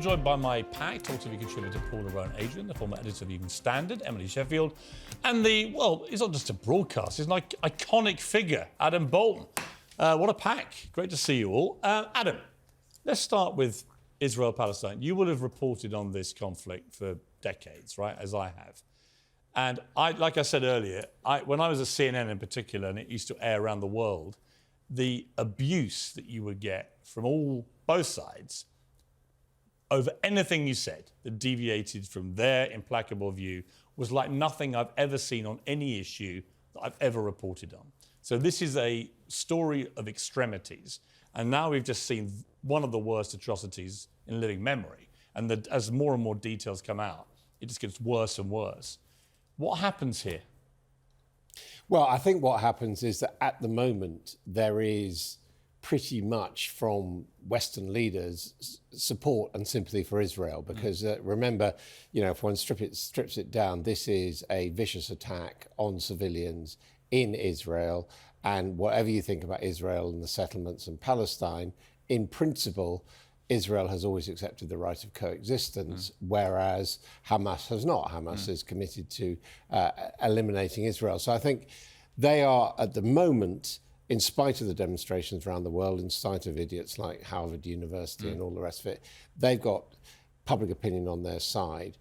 joined by my pack, Talk TV contributor Paula Rowan-Adrian, the former editor of Evening Standard, Emily Sheffield, and he's not just a broadcast, he's an iconic figure, Adam Bolton. What a pack. Great to see you all. Adam, let's start with Israel-Palestine. You will have reported on this conflict for decades, right, as I have. And like I said earlier, when I was at CNN in particular, and it used to air around the world, the abuse that you would get from both sides over anything you said that deviated from their implacable view was like nothing I've ever seen on any issue that I've ever reported on. So this is a story of extremities. And now we've just seen one of the worst atrocities in living memory. And as more and more details come out, it just gets worse and worse. What happens here? Well, I think what happens is that at the moment there is pretty much from Western leaders support and sympathy for Israel because remember, if one strips it down, this is a vicious attack on civilians in Israel, and whatever you think about Israel and the settlements and Palestine, in principle, Israel has always accepted the right of coexistence, whereas Hamas has not. Hamas is committed to eliminating Israel. So I think they are, at the moment, in spite of the demonstrations around the world, in spite of idiots like Harvard University and all the rest of it, they've got public opinion on their side,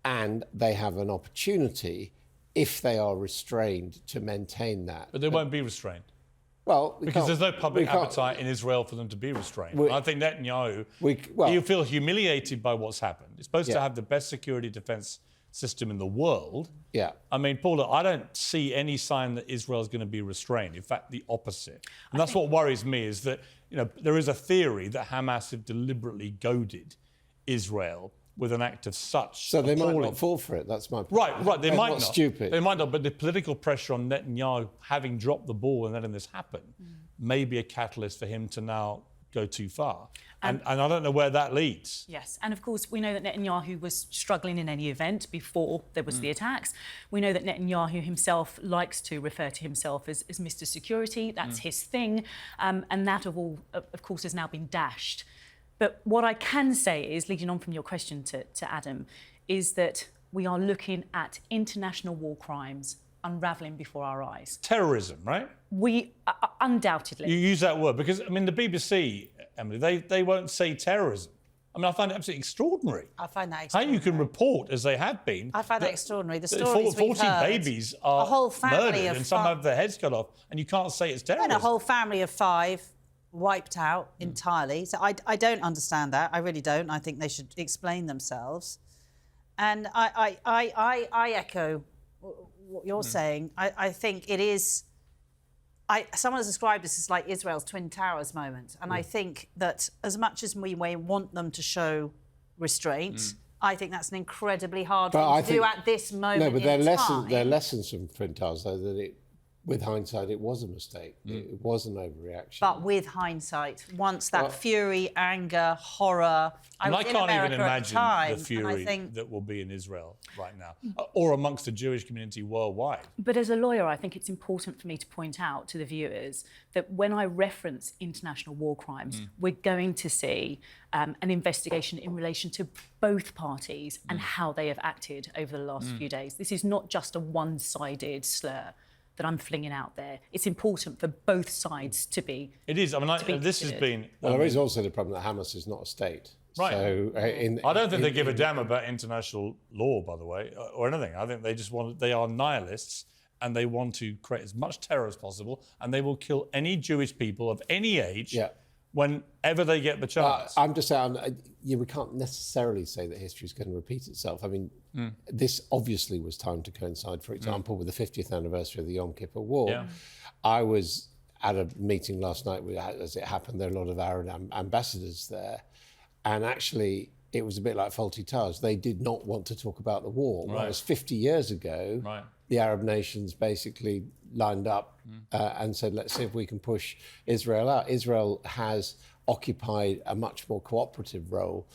and they have an opportunity, if they are restrained, to maintain that. But they won't be restrained. Well, because there's no public appetite in Israel for them to be restrained. I think Netanyahu, he'll feel humiliated by what's happened. It's supposed to have the best security defense system in the world. Yeah. I mean, Paula, I don't see any sign that Israel's going to be restrained. In fact, the opposite. And that's what worries me, is that, there is a theory that Hamas have deliberately goaded Israel with an act of such So they appalling... might not fall for it, that's my point. Right, they might not. Stupid. They might not, but the political pressure on Netanyahu, having dropped the ball and letting this happen, may be a catalyst for him to now go too far. And I don't know where that leads. Yes, and of course we know that Netanyahu was struggling in any event before there was the attacks. We know that Netanyahu himself likes to refer to himself as Mr. Security. That's his thing. And that, of course, has now been dashed. But what I can say is, leading on from your question to Adam, is that we are looking at international war crimes unravelling before our eyes. Terrorism, right? We undoubtedly. You use that word because, the BBC, Emily, they won't say terrorism. I find it absolutely extraordinary. I find that extraordinary. How you can report, as they have been... I find that extraordinary. The stories 40 we've heard, babies are a whole family murdered and some have their heads cut off, and you can't say it's terrorism. And a whole family of 5 wiped out entirely. So I don't understand that. I really don't. I think they should explain themselves. And I echo what you're saying. I think it is... someone has described this as like Israel's Twin Towers moment. And I think that as much as we may want them to show restraint, I think that's an incredibly hard thing to do at this moment. No, but their lessons from Twin Towers, though, that with hindsight, it was a mistake. It was an overreaction. But with hindsight, once that fury, anger, horror... I can't even imagine the fury that will be in Israel right now, or amongst the Jewish community worldwide. But as a lawyer, I think it's important for me to point out to the viewers that when I reference international war crimes, we're going to see an investigation in relation to both parties and how they have acted over the last few days. This is not just a one-sided slur that I'm flinging out there. It's important for both sides to be... It is. This has been... Well, there is also the problem that Hamas is not a state. Right. So, I don't think they give a damn about international law, by the way, or anything. I think they are nihilists, and they want to create as much terror as possible, and they will kill any Jewish people of any age whenever they get the chance. I'm just saying, we can't necessarily say that history is going to repeat itself. This obviously was timed to coincide, for example, with the 50th anniversary of the Yom Kippur War. Yeah. I was at a meeting last night, as it happened, there are a lot of Arab ambassadors there, and actually it was a bit like Fawlty Towers. They did not want to talk about the war, whereas 50 years ago, the Arab nations basically lined up and said, let's see if we can push Israel out. Israel has occupied a much more cooperative role,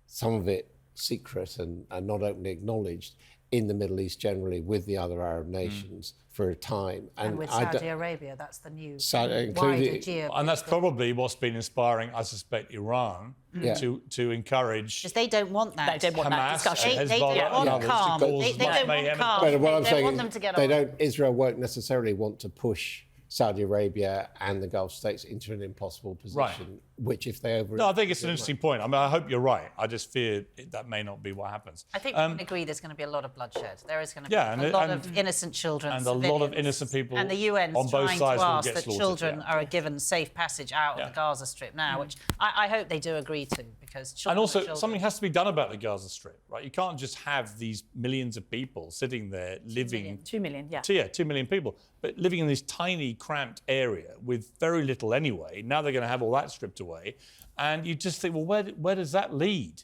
some of it secret and not openly acknowledged, in the Middle East generally with the other Arab nations for a time. And with Saudi Arabia, that's the new wider geopolitical. And that's probably what's been inspiring, I suspect, Iran to encourage. Because they don't want that. They don't want that Hamas, discussion. They don't want calm. They don't want calm. But what I'm They saying want is them to get on. Israel won't necessarily want to push Saudi Arabia and the Gulf states into an impossible position, which if they No, I think it's an interesting point. I mean, I hope you're right. I just fear that may not be what happens. I think we can agree there's going to be a lot of bloodshed. There is going to be Yeah, a lot of innocent children, and a lot of innocent people And the UN's on both trying sides to will ask get that slaughtered, children are given safe passage out of the Gaza Strip now, which I hope they do agree to, because children And also, are children. something has to be done about the Gaza Strip, right? You can't just have these millions of people sitting there living... 2 million, yeah. 2 million people, but living in this tiny, cramped area with very little anyway. Now they're going to have all that stripped away. And you just think, well, where does that lead?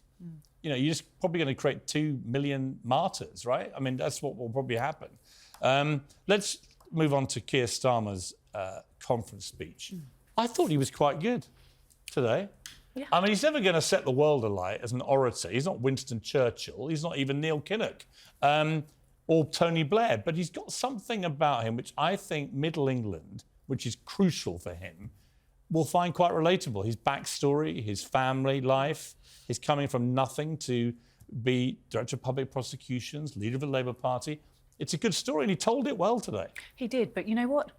You know, you're just probably going to create 2 million martyrs, right? I mean, that's what will probably happen. Let's move on to Keir Starmer's conference speech. I thought he was quite good today. Yeah. I mean, he's never going to set the world alight as an orator. He's not Winston Churchill. He's not even Neil Kinnock or Tony Blair. But he's got something about him which I think Middle England, which is crucial for him, will find quite relatable. His backstory, his family life, his coming from nothing to be Director of Public Prosecutions, leader of the Labour Party. It's a good story, and he told it well today. He did, but you know what?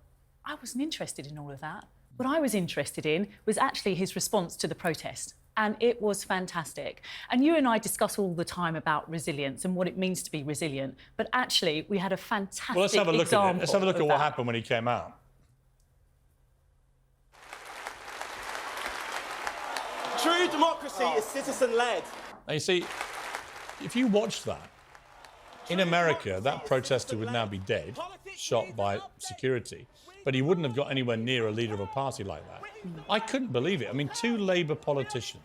I wasn't interested in all of that. What I was interested in was actually his response to the protest. And it was fantastic. And you and I discuss all the time about resilience and what it means to be resilient. But actually, we had a fantastic Well, let's have a look at it. Let's have a look at what that. happened when he came out. True democracy is citizen-led. Now, you see, if you watch that, in America, that protester would now be dead, shot by security, but he wouldn't have got anywhere near a leader of a party like that. I couldn't believe it. I mean, 2 Labour politicians,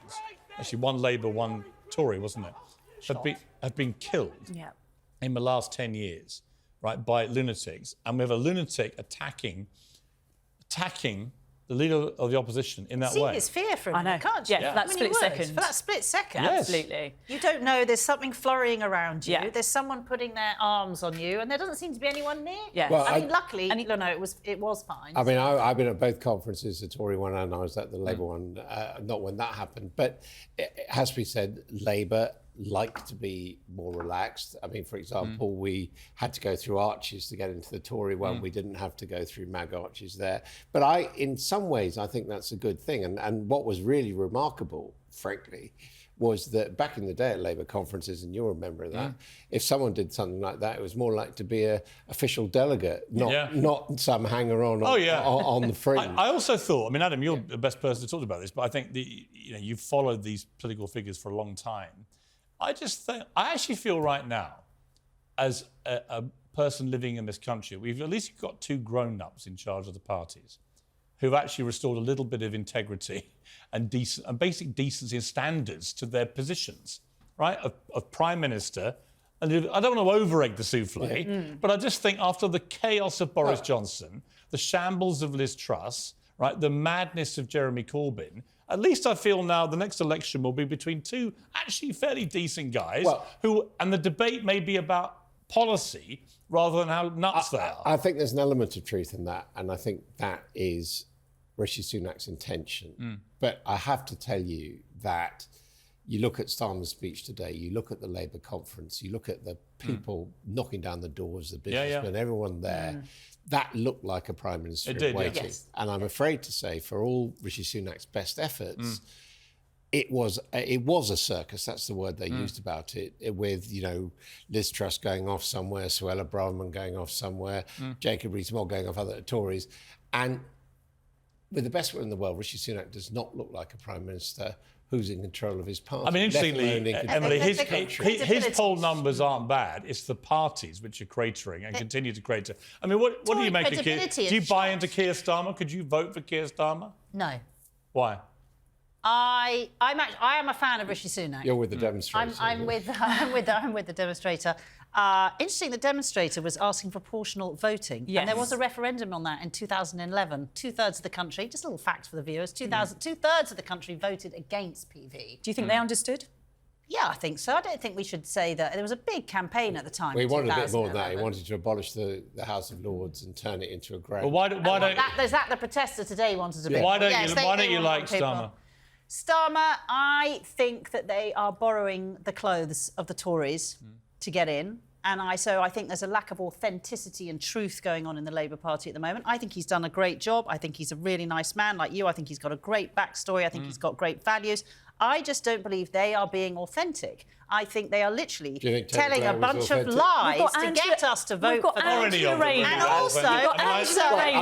actually one Labour, one Tory, wasn't it, have been killed in the last 10 years, right, by lunatics. And we have a lunatic attacking the leader of the opposition in that way. See his fear for him, I know. can't you? Yeah, for that split second. For that split second. Yes. Absolutely. You don't know, there's something flurrying around you. Yeah. There's someone putting their arms on you, and there doesn't seem to be anyone near. Yeah. Well, I mean, luckily, it was fine. I mean, I've been at both conferences, the Tory one and I was at the Labour one, not when that happened. But it has to be said, Labour like to be more relaxed. I mean, for example, we had to go through arches to get into the Tory one. We didn't have to go through mag arches there. But in some ways, I think that's a good thing. And what was really remarkable, frankly, was that back in the day at Labour conferences, and you'll remember that, if someone did something like that, it was more like to be an official delegate, not some hanger-on on the fringe. I also thought, I mean, Adam, you're the best person to talk about this, but I think you've followed these political figures for a long time. I actually feel right now, as a person living in this country, we've at least got 2 grown-ups in charge of the parties who've actually restored a little bit of integrity and basic decency and standards to their positions, right? Of Prime Minister. And I don't want to over-egg the souffle, but I just think after the chaos of Boris Johnson, the shambles of Liz Truss, right, the madness of Jeremy Corbyn, at least I feel now the next election will be between 2 actually fairly decent guys and the debate may be about policy rather than how nuts they are. I think there's an element of truth in that, and I think that is Rishi Sunak's intention. But I have to tell you that you look at Starmer's speech today, you look at the Labour conference, you look at the people knocking down the doors, the businessmen, everyone there, that looked like a Prime Minister in waiting. Yes. And I'm afraid to say, for all Rishi Sunak's best efforts, it was a circus. That's the word they used about it. With Liz Truss going off somewhere, Suella Braverman going off somewhere, Jacob Rees-Mogg going off other Tories, and with the best will in the world, Rishi Sunak does not look like a Prime Minister who's in control of his party. I mean, interestingly, Emily, his poll numbers aren't bad. It's the parties which are cratering and continue to crater. I mean, what do you make of Keir? Do you buy into Keir Starmer? Could you vote for Keir Starmer? No. Why? I am a fan of Rishi Sunak. You're with the demonstrator. I'm with the demonstrator. Interesting, the demonstrator was asking for proportional voting. Yes. And there was a referendum on that in 2011. 2/3 of the country, just a little fact for the viewers, 2/3 of the country voted against PV. Do you think they understood? Yeah, I think so. I don't think we should say that. There was a big campaign at the time. We in wanted a bit more than that. He 2011. wanted to abolish the House of Lords and turn it into a great... Well, why don't Is that the protester today wanted to be? why don't Yes, you they why don't you want like people. Starmer? Starmer, I think that they are borrowing the clothes of the Tories to get in. And so I think there's a lack of authenticity and truth going on in the Labour Party at the moment. I think he's done a great job. I think he's a really nice man like you. I think he's got a great backstory. I think he's got great values. I just don't believe they are being authentic. I think they are literally telling a bunch of lies to get us to vote for them. And also, they're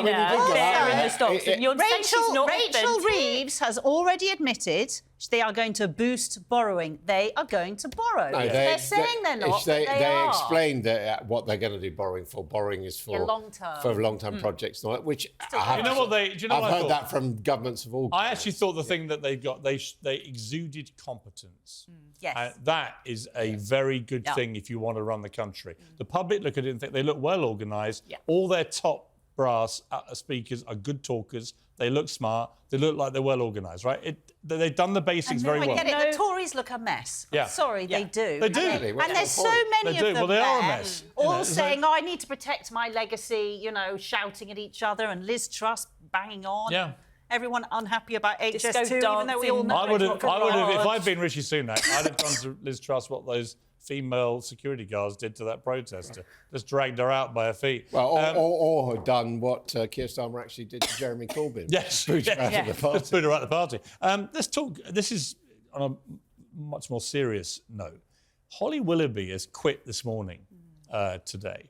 in the stocks. Rachel Reeves has already admitted they are going to boost borrowing. They are going to borrow. No, they're saying they're not. They are. Explained that, what they're going to do borrowing for. Borrowing is for long-term projects, and all that, which I've heard that from governments of all kinds. I actually thought the thing that they got, they exuded competence. Yes. That is a very good thing if you want to run the country. The public look at it and think they look well organised. Yeah. All their top brass speakers are good talkers. They look smart. They look like they're well organised, right? They've done the basics very well. I get it. The Tories look a mess. Yeah. Sorry, they do. They do. And there's so many of them Well, they are a there, mess. all saying, "Oh, I need to protect my legacy," shouting at each other, and Liz Truss banging on. Yeah. Everyone unhappy about HS2, Disco even though we all know I would have, it's not if I'd been Rishi Sunak, I'd have done to Liz Truss what those female security guards did to that protester. Just dragged her out by her feet. Well, or had done what Keir Starmer actually did to Jeremy Corbyn. Yes. Boot her out of the party. Boot her out of the party. Let's talk, this is on a much more serious note. Holly Willoughby has quit this morning today,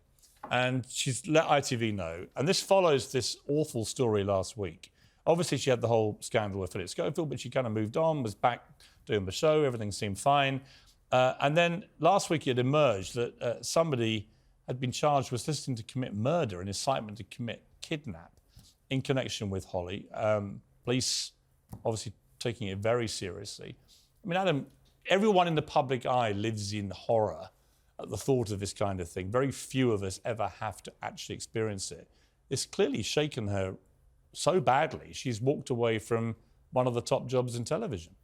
and she's let ITV know. And this follows this awful story last week. Obviously, she had the whole scandal with Philip Schofield, but she kind of moved on, was back doing the show, everything seemed fine. And then last week it emerged that somebody had been charged with soliciting to commit murder and incitement to commit kidnap in connection with Holly. Police obviously taking it very seriously. I mean, Adam, everyone in the public eye lives in horror at the thought of this kind of thing. Very few of us ever have to actually experience it. It's clearly shaken her so badly, she's walked away from one of the top jobs in television.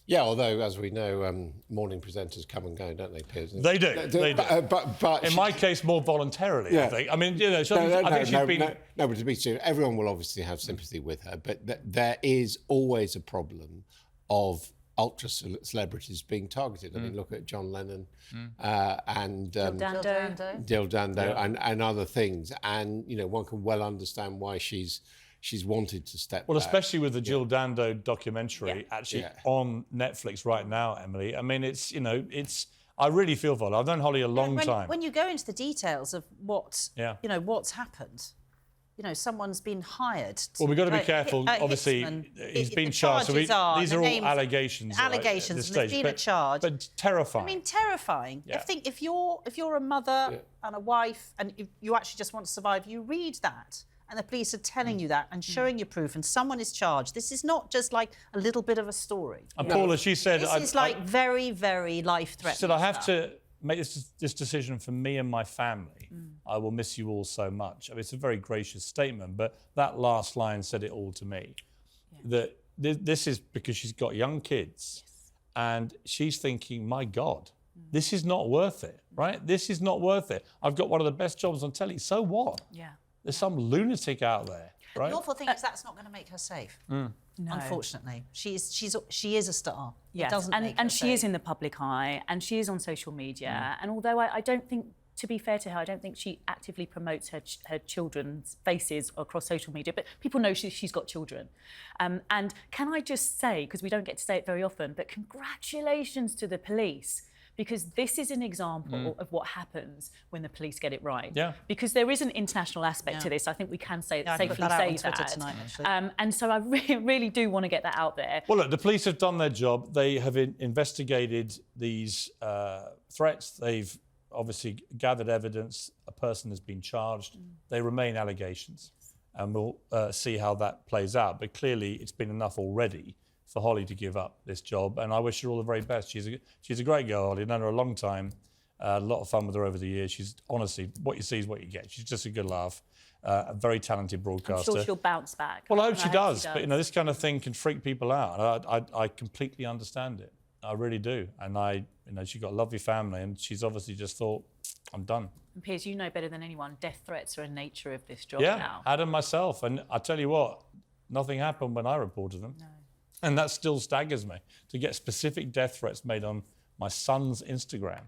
Yeah, although, as we know, morning presenters come and go, don't they, Piers? They do. They do. But in my case, more voluntarily, I think. I mean, I think she's been... No, but to be serious, everyone will obviously have sympathy with her, but there is always a problem of ultra-celebrities being targeted. I mean, look at John Lennon and... Jill Dando and other things. And, one can well understand why she's wanted to step Well, back. especially with the Jill Dando documentary on Netflix right now, Emily. I mean, it's I really feel for her. I've known Holly a long time. When you go into the details of what's happened, someone's been hired. Well, we've got to be careful. Obviously, he's been charged. So these are all allegations. Allegations. There's been a charge. But terrifying. I mean, terrifying. Yeah. I think if you're a mother and a wife and you actually just want to survive, you read that. And the police are telling you that and showing you proof, and someone is charged. This is not just like a little bit of a story. And Paula, she said... This is very, very life-threatening. She said, I have to make this decision for me and my family. I will miss you all so much. I mean, it's a very gracious statement, but that last line said it all to me. That this is because she's got young kids, and she's thinking, my God, this is not worth it, right? This is not worth it. I've got one of the best jobs on telly. So what? Yeah. There's some lunatic out there, right? The awful thing is that's not going to make her safe. No. Unfortunately, she is a star. Yes. It doesn't make her and she safe. is in the public eye, and she is on social media. And although I don't think, to be fair to her, I don't think she actively promotes her children's faces across social media, but people know she's got children. And can I just say, because we don't get to say it very often, but congratulations to the police. Because this is an example of what happens when the police get it right. Yeah. Because there is an international aspect to this. I think we can safely say that. Tonight, actually. And so I really do want to get that out there. Well, look, the police have done their job. They have investigated these threats. They've obviously gathered evidence. A person has been charged. They remain allegations. And we'll see how that plays out. But clearly, it's been enough already for Holly to give up this job, and I wish her all the very best. She's a great girl, Holly. I've known her a long time. A lot of fun with her over the years. She's honestly, what you see is what you get. She's just a good laugh. A very talented broadcaster. I'm sure she'll bounce back. Well, I hope she does. But this kind of thing can freak people out, and I completely understand it. I really do. And she's got a lovely family, and she's obviously just thought, I'm done. And Piers, you know better than anyone, death threats are a nature of this job Yeah, now. had them myself. And I tell you what, nothing happened when I reported them. No. And that still staggers me, to get specific death threats made on my son's Instagram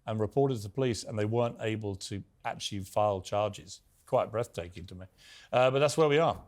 and reported to the police, and they weren't able to actually file charges. Quite breathtaking to me. But that's where we are.